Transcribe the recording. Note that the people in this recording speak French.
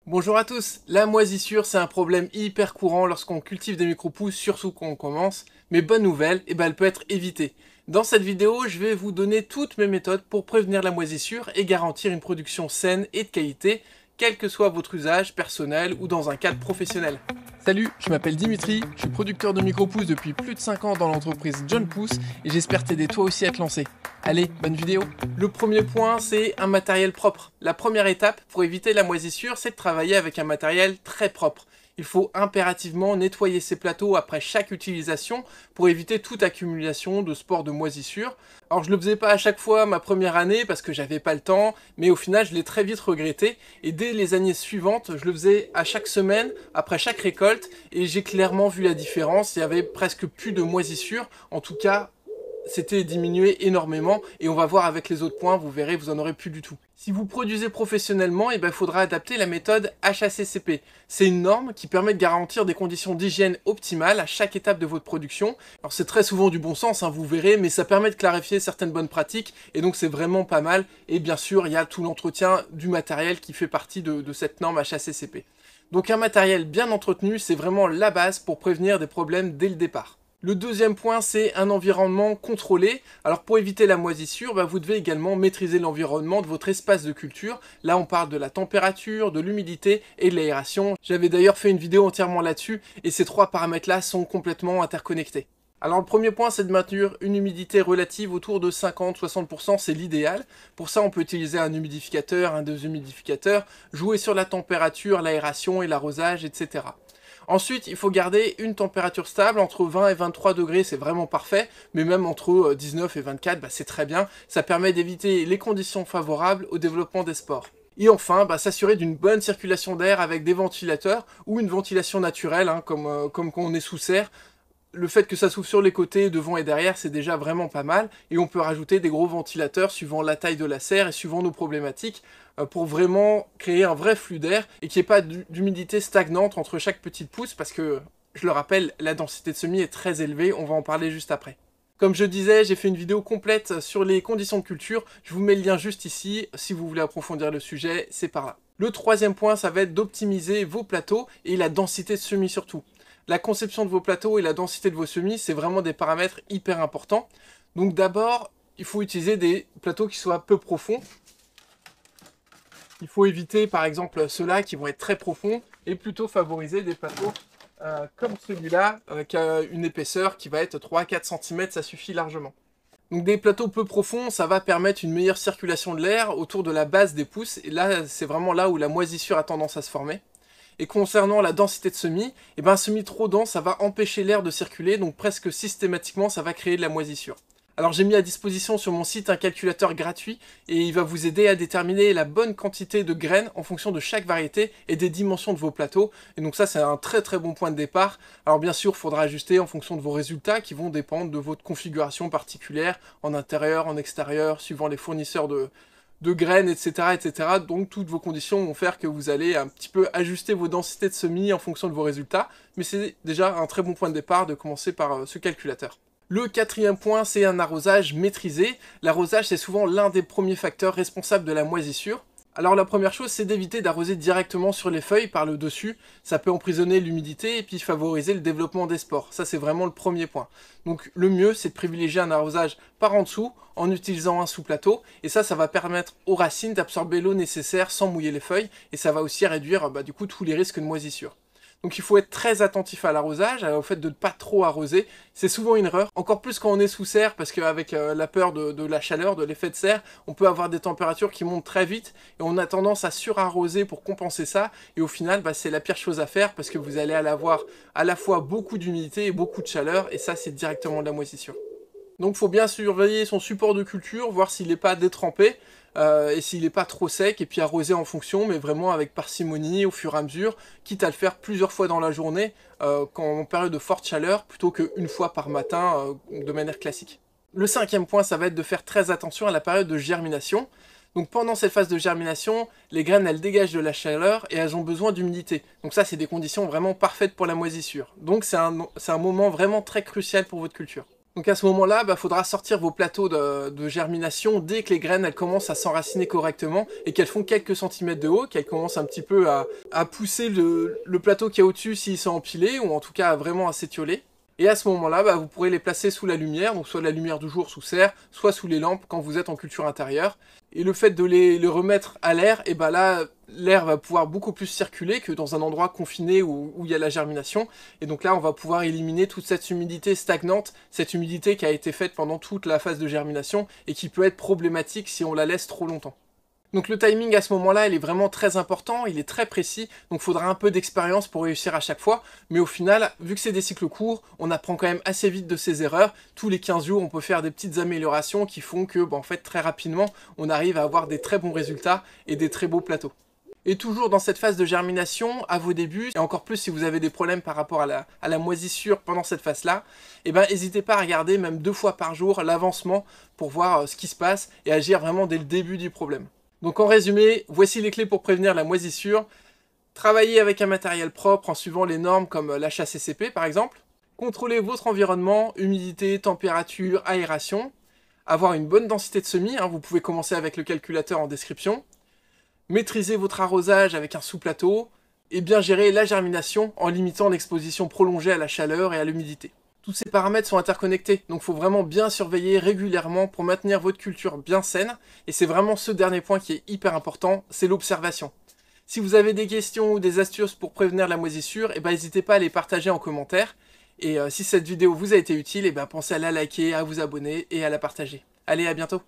Bonjour à tous, la moisissure c'est un problème hyper courant lorsqu'on cultive des micro-pousses, surtout quand on commence, mais bonne nouvelle, elle peut être évitée. Dans cette vidéo, je vais vous donner toutes mes méthodes pour prévenir la moisissure et garantir une production saine et de qualité, quel que soit votre usage personnel ou dans un cadre professionnel. Salut, je m'appelle Dimitri, je suis producteur de micro-pousses depuis plus de 5 ans dans l'entreprise John Pousse et j'espère t'aider toi aussi à te lancer. Allez, bonne vidéo. Le premier point, c'est un matériel propre. La première étape pour éviter la moisissure, c'est de travailler avec un matériel très propre. Il faut impérativement nettoyer ces plateaux après chaque utilisation pour éviter toute accumulation de spores de moisissure. Alors je le faisais pas à chaque fois ma première année parce que j'avais pas le temps, mais au final je l'ai très vite regretté et dès les années suivantes, je le faisais à chaque semaine, après chaque récolte et j'ai clairement vu la différence, il y avait presque plus de moisissure, en tout cas c'était diminué énormément et on va voir avec les autres points, vous verrez, vous en aurez plus du tout. Si vous produisez professionnellement, il faudra adapter la méthode HACCP. C'est une norme qui permet de garantir des conditions d'hygiène optimales à chaque étape de votre production. Alors c'est très souvent du bon sens, vous verrez, mais ça permet de clarifier certaines bonnes pratiques et donc c'est vraiment pas mal. Et bien sûr, il y a tout l'entretien du matériel qui fait partie de cette norme HACCP. Donc un matériel bien entretenu, c'est vraiment la base pour prévenir des problèmes dès le départ. Le deuxième point, c'est un environnement contrôlé. Alors pour éviter la moisissure, vous devez également maîtriser l'environnement de votre espace de culture. Là, on parle de la température, de l'humidité et de l'aération. J'avais d'ailleurs fait une vidéo entièrement là-dessus et ces trois paramètres-là sont complètement interconnectés. Alors le premier point, c'est de maintenir une humidité relative autour de 50-60%, c'est l'idéal. Pour ça, on peut utiliser un humidificateur, un déshumidificateur, jouer sur la température, l'aération et l'arrosage, etc. Ensuite, il faut garder une température stable, entre 20 et 23 degrés, c'est vraiment parfait, mais même entre 19 et 24, c'est très bien. Ça permet d'éviter les conditions favorables au développement des spores. Et enfin, s'assurer d'une bonne circulation d'air avec des ventilateurs ou une ventilation naturelle, comme quand on est sous serre. Le fait que ça s'ouvre sur les côtés, devant et derrière, c'est déjà vraiment pas mal. Et on peut rajouter des gros ventilateurs suivant la taille de la serre et suivant nos problématiques pour vraiment créer un vrai flux d'air et qu'il n'y ait pas d'humidité stagnante entre chaque petite pousse parce que, je le rappelle, la densité de semis est très élevée, on va en parler juste après. Comme je disais, j'ai fait une vidéo complète sur les conditions de culture, je vous mets le lien juste ici, si vous voulez approfondir le sujet, c'est par là. Le troisième point, ça va être d'optimiser vos plateaux et la densité de semis surtout. La conception de vos plateaux et la densité de vos semis, c'est vraiment des paramètres hyper importants. Donc d'abord, il faut utiliser des plateaux qui soient peu profonds. Il faut éviter par exemple ceux-là qui vont être très profonds et plutôt favoriser des plateaux comme celui-là qui a une épaisseur qui va être 3-4 cm, ça suffit largement. Donc des plateaux peu profonds, ça va permettre une meilleure circulation de l'air autour de la base des pousses et là, c'est vraiment là où la moisissure a tendance à se former. Et concernant la densité de semis, un semis trop dense, ça va empêcher l'air de circuler, donc presque systématiquement, ça va créer de la moisissure. Alors j'ai mis à disposition sur mon site un calculateur gratuit et il va vous aider à déterminer la bonne quantité de graines en fonction de chaque variété et des dimensions de vos plateaux. Et donc ça c'est un très très bon point de départ. Alors bien sûr il faudra ajuster en fonction de vos résultats qui vont dépendre de votre configuration particulière en intérieur, en extérieur, suivant les fournisseurs de graines, etc., etc. Donc toutes vos conditions vont faire que vous allez un petit peu ajuster vos densités de semis en fonction de vos résultats. Mais c'est déjà un très bon point de départ de commencer par ce calculateur. Le quatrième point, c'est un arrosage maîtrisé. L'arrosage, c'est souvent l'un des premiers facteurs responsables de la moisissure. Alors la première chose, c'est d'éviter d'arroser directement sur les feuilles par le dessus. Ça peut emprisonner l'humidité et puis favoriser le développement des spores. Ça, c'est vraiment le premier point. Donc le mieux, c'est de privilégier un arrosage par en dessous en utilisant un sous-plateau. Et ça va permettre aux racines d'absorber l'eau nécessaire sans mouiller les feuilles. Et ça va aussi réduire du coup tous les risques de moisissure. Donc il faut être très attentif à l'arrosage, au fait de ne pas trop arroser. C'est souvent une erreur, encore plus quand on est sous serre, parce qu'avec la peur de la chaleur, de l'effet de serre, on peut avoir des températures qui montent très vite, et on a tendance à surarroser pour compenser ça, et au final, c'est la pire chose à faire, parce que vous allez avoir à la fois beaucoup d'humidité et beaucoup de chaleur, et ça c'est directement de la moisissure. Donc il faut bien surveiller son support de culture, voir s'il n'est pas détrempé, et s'il n'est pas trop sec, et puis arroser en fonction, mais vraiment avec parcimonie au fur et à mesure, quitte à le faire plusieurs fois dans la journée, en période de forte chaleur, plutôt qu'une fois par matin, de manière classique. Le cinquième point, ça va être de faire très attention à la période de germination. Donc pendant cette phase de germination, les graines elles dégagent de la chaleur et elles ont besoin d'humidité. Donc ça c'est des conditions vraiment parfaites pour la moisissure. Donc c'est un moment vraiment très crucial pour votre culture. Donc à ce moment-là, il faudra sortir vos plateaux de germination dès que les graines elles commencent à s'enraciner correctement et qu'elles font quelques centimètres de haut, qu'elles commencent un petit peu à pousser le plateau qui est au-dessus s'ils sont empilés, ou en tout cas vraiment à s'étioler. Et à ce moment-là, vous pourrez les placer sous la lumière, donc soit la lumière du jour sous serre, soit sous les lampes quand vous êtes en culture intérieure. Et le fait de les remettre à l'air, et là, l'air va pouvoir beaucoup plus circuler que dans un endroit confiné où il y a la germination. Et donc là, on va pouvoir éliminer toute cette humidité stagnante, cette humidité qui a été faite pendant toute la phase de germination et qui peut être problématique si on la laisse trop longtemps. Donc le timing à ce moment-là, il est vraiment très important, il est très précis, donc il faudra un peu d'expérience pour réussir à chaque fois, mais au final, vu que c'est des cycles courts, on apprend quand même assez vite de ses erreurs. Tous les 15 jours, on peut faire des petites améliorations qui font que, en fait, très rapidement, on arrive à avoir des très bons résultats et des très beaux plateaux. Et toujours dans cette phase de germination, à vos débuts, et encore plus si vous avez des problèmes par rapport à la moisissure pendant cette phase-là, n'hésitez pas à regarder même 2 fois par jour l'avancement pour voir ce qui se passe et agir vraiment dès le début du problème. Donc en résumé, voici les clés pour prévenir la moisissure. Travaillez avec un matériel propre en suivant les normes comme l'HACCP par exemple. Contrôlez votre environnement, humidité, température, aération. Avoir une bonne densité de semis, vous pouvez commencer avec le calculateur en description. Maîtrisez votre arrosage avec un sous-plateau. Et bien gérer la germination en limitant l'exposition prolongée à la chaleur et à l'humidité. Tous ces paramètres sont interconnectés, donc il faut vraiment bien surveiller régulièrement pour maintenir votre culture bien saine, et c'est vraiment ce dernier point qui est hyper important, c'est l'observation. Si vous avez des questions ou des astuces pour prévenir la moisissure, n'hésitez pas à les partager en commentaire, et si cette vidéo vous a été utile, pensez à la liker, à vous abonner et à la partager. Allez, à bientôt!